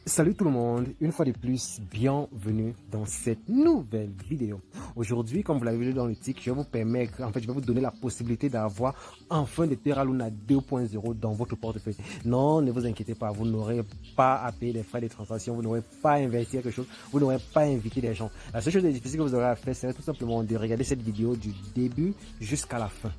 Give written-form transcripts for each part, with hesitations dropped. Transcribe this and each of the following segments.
Salut tout le monde, une fois de plus, bienvenue dans cette nouvelle vidéo. Aujourd'hui, comme vous l'avez vu dans le titre, je vais vous permettre, je vais vous donner la possibilité d'avoir enfin des Terra Luna 2.0 dans votre portefeuille. Non, ne vous inquiétez pas, vous n'aurez pas à payer des frais de transaction, vous n'aurez pas à investir quelque chose, vous n'aurez pas à inviter des gens. La seule chose difficile que vous aurez à faire, c'est tout simplement de regarder cette vidéo du début jusqu'à la fin.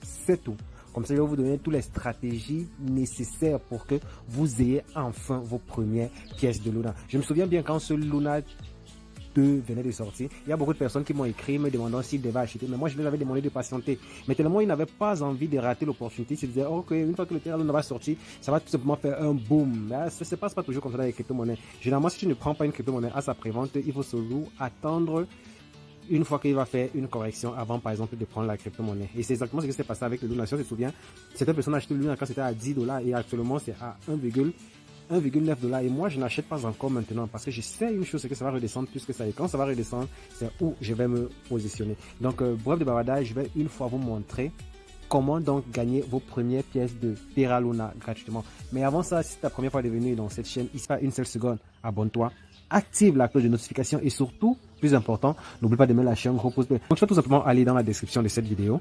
C'est tout. Comme ça, je vais vous donner toutes les stratégies nécessaires pour que vous ayez enfin vos premières pièces de Luna. Je me souviens bien quand ce Luna 2 venait de sortir, il y a beaucoup de personnes qui m'ont écrit me demandant s'ils devaient acheter, mais moi je leur avais demandé de patienter. Mais tellement ils n'avaient pas envie de rater l'opportunité, ils se disaient ok, une fois que le Terra Luna va sortir, ça va tout simplement faire un boom. Mais ça ne se passe pas toujours comme ça avec les crypto-monnaies. Généralement, si tu ne prends pas une crypto-monnaie à sa prévente, il faut seulement attendre une fois qu'il va faire une correction avant, par exemple, de prendre la crypto-monnaie. Et c'est exactement ce qui s'est passé avec le Luna. Si on se souvient, certaines personnes achetaient le Luna quand c'était à $10 et actuellement c'est à 1,9 $. Et moi, je n'achète pas encore maintenant parce que je sais une chose, c'est que ça va redescendre plus que ça. Et quand ça va redescendre, c'est où je vais me positionner. Donc, bref de bavardage, je vais une fois vous montrer comment donc gagner vos premières pièces de Terra Luna gratuitement. Mais avant ça, si c'est ta première fois de venir dans cette chaîne, il se passe une seule seconde, abonne-toi, active la cloche de notification et surtout, plus important, n'oublie pas de mettre la chaîne gros pouce bleu. Donc tu vas tout simplement aller dans la description de cette vidéo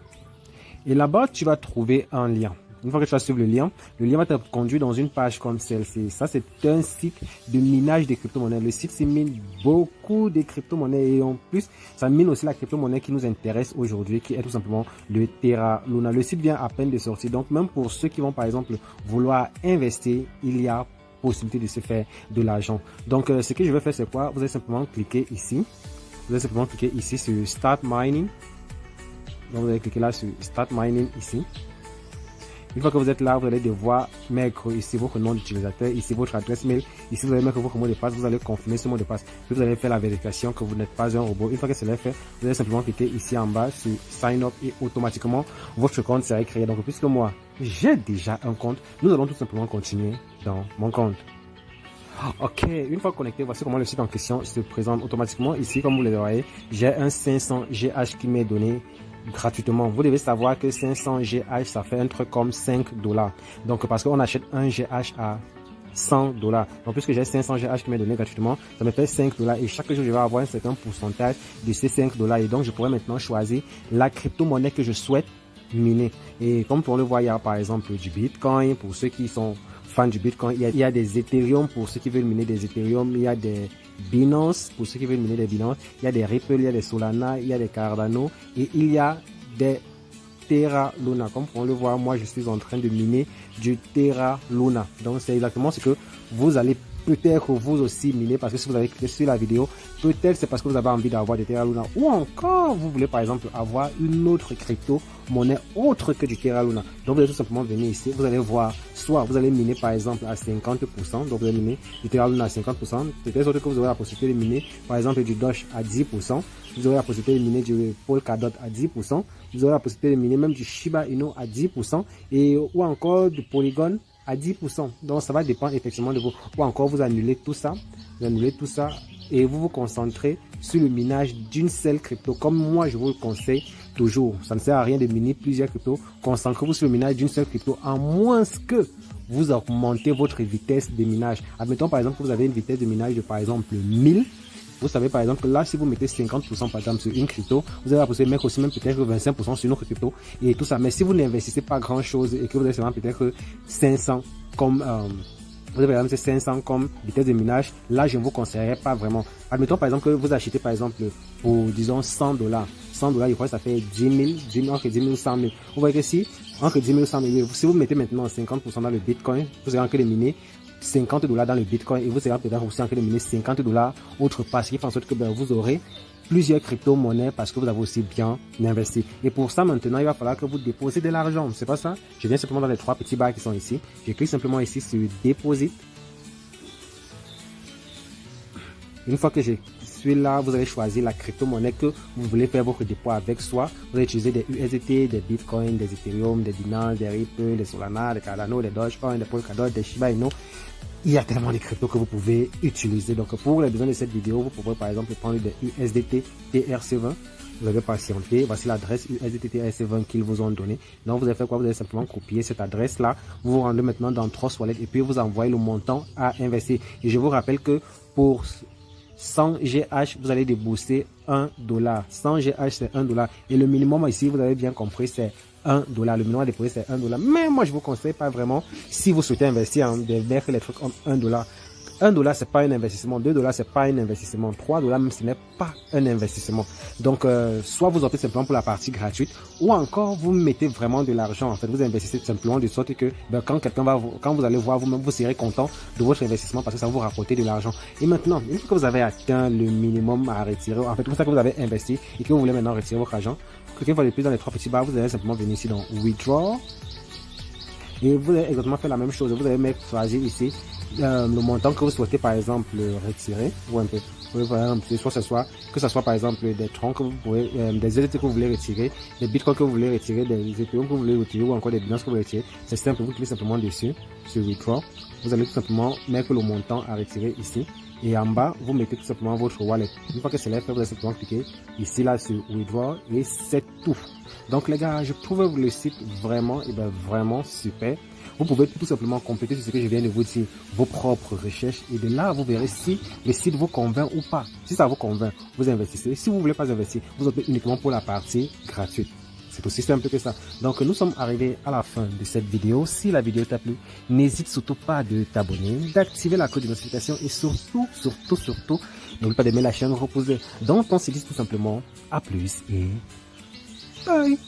et là-bas tu vas trouver un lien. Une fois que tu vas suivre le lien va te conduire dans une page comme celle-ci. Ça, c'est un site de minage des crypto-monnaies. Le site, c'est mine beaucoup de crypto-monnaies et en plus, ça mine aussi la crypto-monnaie qui nous intéresse aujourd'hui, qui est tout simplement le Terra Luna. Le site vient à peine de sortir. Donc, même pour ceux qui vont, par exemple, vouloir investir, il y a possibilité de se faire de l'argent. Donc, ce que je vais faire, c'est quoi? Vous allez simplement cliquer ici. Vous allez simplement cliquer ici sur Start Mining. Donc, vous allez cliquer là sur Start Mining ici. Une fois que vous êtes là, vous allez devoir mettre ici votre nom d'utilisateur, ici votre adresse mail. Ici, vous allez mettre votre mot de passe. Vous allez confirmer ce mot de passe. Puis vous allez faire la vérification que vous n'êtes pas un robot. Une fois que c'est fait, vous allez simplement cliquer ici en bas sur Sign Up et automatiquement, votre compte sera créé. Donc, puisque moi, j'ai déjà un compte, nous allons tout simplement continuer dans mon compte. Ok, une fois connecté, voici comment le site en question se présente automatiquement. Ici, comme vous le voyez, j'ai un 500 GH qui m'est donné gratuitement. Vous devez savoir que 500 GH, ça fait un truc comme $5. Donc, parce qu'on achète un GH à $100. Donc, puisque j'ai 500 GH qui m'est donné gratuitement, ça me fait $5 et chaque jour, je vais avoir un certain pourcentage de ces $5 et donc, je pourrais maintenant choisir la crypto-monnaie que je souhaite miner. Et comme on le voit, il y a par exemple du Bitcoin pour ceux qui sont fans du Bitcoin, il y a des Ethereum pour ceux qui veulent miner des Ethereum, il y a des Binance pour ceux qui veulent miner des Binance, il y a des Ripple, il y a des Solana, il y a des Cardano et il y a des Terra Luna. Comme on le voit, moi je suis en train de miner du Terra Luna. Donc c'est exactement ce que vous allez peut-être vous aussi miner parce que si vous avez cliqué sur la vidéo, peut-être c'est parce que vous avez envie d'avoir des Terra Luna ou encore vous voulez par exemple avoir une autre crypto monnaie autre que du Terra Luna. Donc vous allez tout simplement venir ici, vous allez voir, soit vous allez miner par exemple à 50%, donc vous allez miner du Terra Luna à 50%, peut-être que vous aurez la possibilité de miner par exemple du Doge à 10%, vous aurez la possibilité de miner du Polkadot à 10%, vous aurez la possibilité de miner même du Shiba Inu à 10% et ou encore du Polygon à 10%. Donc ça va dépendre effectivement de vous. Ou encore vous annulez tout ça et vous vous concentrez sur le minage d'une seule crypto. Comme moi je vous le conseille toujours, ça ne sert à rien de miner plusieurs cryptos. Concentrez-vous sur le minage d'une seule crypto, à moins que vous augmentez votre vitesse de minage. Admettons par exemple que vous avez une vitesse de minage de par exemple 1000. Vous savez par exemple que là, si vous mettez 50% par exemple sur une crypto, vous avez la possibilité de mettre aussi même peut-être 25% sur une autre crypto et tout ça. Mais si vous n'investissez pas grand chose et que vous avez seulement peut-être 500 comme vous avez par exemple 500 comme vitesse de minage, là je ne vous conseillerais pas vraiment. Admettons par exemple que vous achetez par exemple pour disons $100. $100, je crois que ça fait 10 000, entre 10 000 et 100 000. Vous voyez que si entre 10 000 et 100 000, si vous mettez maintenant 50% dans le Bitcoin, vous avez en train de miner $50 dans le Bitcoin et vous serez peut-être aussi en train de miner $50 autre part, ce qui fait en sorte que vous aurez plusieurs crypto-monnaies parce que vous avez aussi bien investi. Et pour ça, maintenant, il va falloir que vous déposez de l'argent. C'est pas ça? Je viens simplement dans les trois petits barres qui sont ici. Je clique simplement ici sur Deposit. Une fois que je suis là, vous allez choisir la crypto-monnaie que vous voulez faire votre dépôt avec. Soit vous allez utiliser des USDT, des Bitcoin, des Ethereum, des Binance, des Ripple, des Solana, des Cardano, des Dogecoin, des Polkadot, des Shiba Inu. il y a tellement de cryptos que vous pouvez utiliser. Donc pour les besoins de cette vidéo, vous pouvez par exemple prendre des USDT TRC20. Vous avez patienté, voici l'adresse USDT TRC20 qu'ils vous ont donné. Donc vous avez fait quoi? Vous allez simplement copier cette adresse là, vous vous rendez maintenant dans Trust Wallet et puis vous envoyez le montant à investir. Et je vous rappelle que pour 100 GH, vous allez débourser $1. 100 GH, c'est $1. Et le minimum ici, vous avez bien compris, c'est $1. Le minimum à déposer, c'est $1. Mais moi, je vous conseille pas vraiment, si vous souhaitez investir, de mettre les trucs comme $1. $1, c'est pas un investissement. $2, c'est pas un investissement. $3, même ce n'est pas un investissement. Donc, soit vous optez simplement pour la partie gratuite, ou encore vous mettez vraiment de l'argent. En fait, vous investissez simplement de sorte que quand vous allez voir vous-même, vous serez content de votre investissement parce que ça va vous rapporter de l'argent. Et maintenant, une fois que vous avez atteint le minimum à retirer, en fait, une fois que vous avez investi et que vous voulez maintenant retirer votre argent, cliquez une fois de plus dans les 3 petits barres, vous allez simplement venir ici dans Withdraw. Et vous allez exactement faire la même chose. Vous allez choisir ici le montant que vous souhaitez par exemple retirer, ou un peu, que ce soit par exemple des troncs que vous pouvez, des USDT que vous voulez retirer, des bitcoins que vous voulez retirer, des Ethereum que vous voulez retirer, ou encore des Binance que vous voulez retirer. C'est simple, vous cliquez simplement dessus, sur Withdraw. Vous allez tout simplement mettre le montant à retirer ici. Et en bas, vous mettez tout simplement votre wallet. Une fois que c'est fait, vous allez simplement cliquer ici là sur Withdraw et c'est tout. Donc les gars, je trouve le site vraiment, vraiment super. Vous pouvez tout simplement compléter ce que je viens de vous dire, vos propres recherches, et de là, vous verrez si le site vous convainc ou pas. Si ça vous convainc, vous investissez. Si vous ne voulez pas investir, vous optez uniquement pour la partie gratuite. C'est aussi simple que ça. Donc, nous sommes arrivés à la fin de cette vidéo. Si la vidéo t'a plu, n'hésite surtout pas de t'abonner, d'activer la cloche de notification et surtout, n'oublie pas d'aimer la chaîne reposée. Donc, on se dit tout simplement à plus et bye.